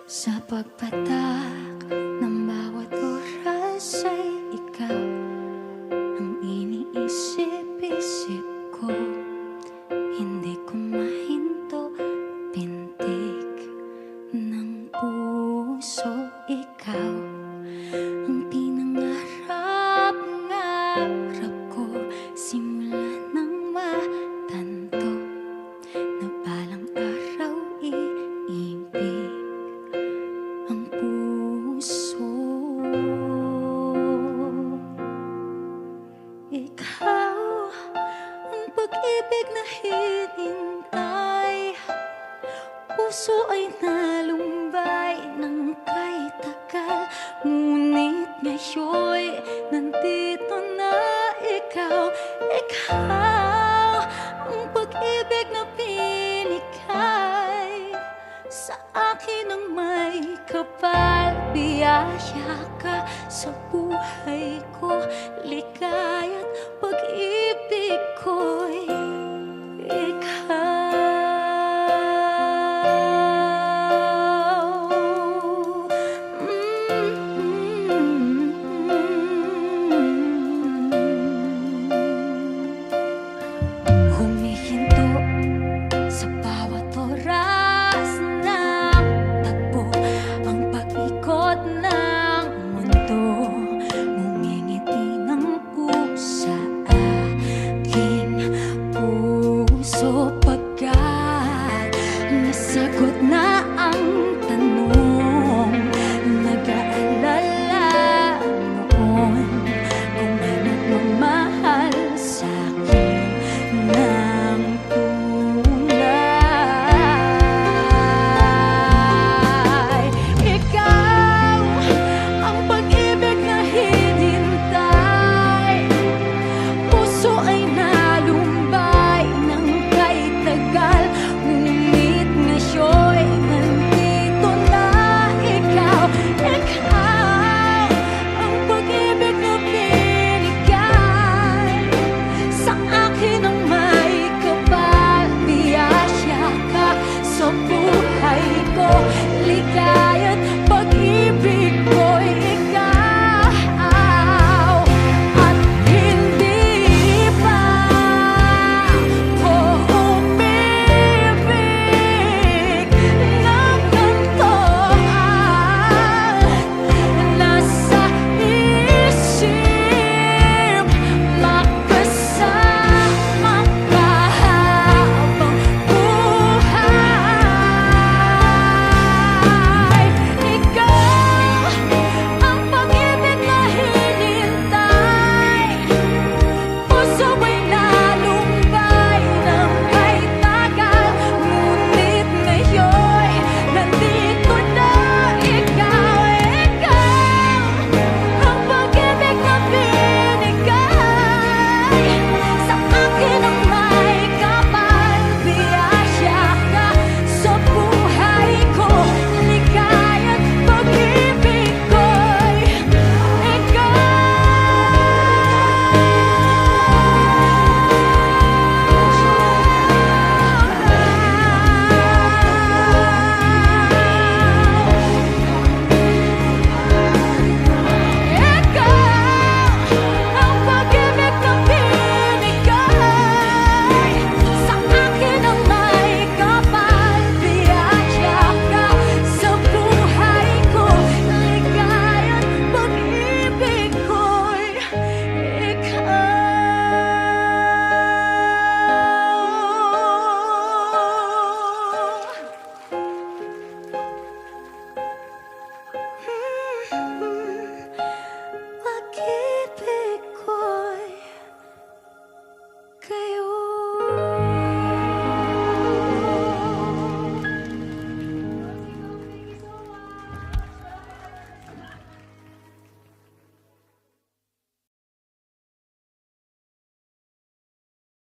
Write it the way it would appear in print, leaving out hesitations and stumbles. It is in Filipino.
Sa pagpatak ng bawat oras ay ikaw ang iniisip-isip ko. Hindi ko mahinto, pintig ng puso. Ikaw ang pinangarap-ngarap ko, simula nang matanto na balang araw iibig ang puso. Ikaw ang pag-ibig na hinintay, puso ay nalumbay ng kay tagal. Ngunit ngayon'y nandito na ikaw. Ikaw ang pag-ibig na binigay sa akin ng may kapal. Biyaya ka sa buhay ko, ligaya't pag-ibig ko'y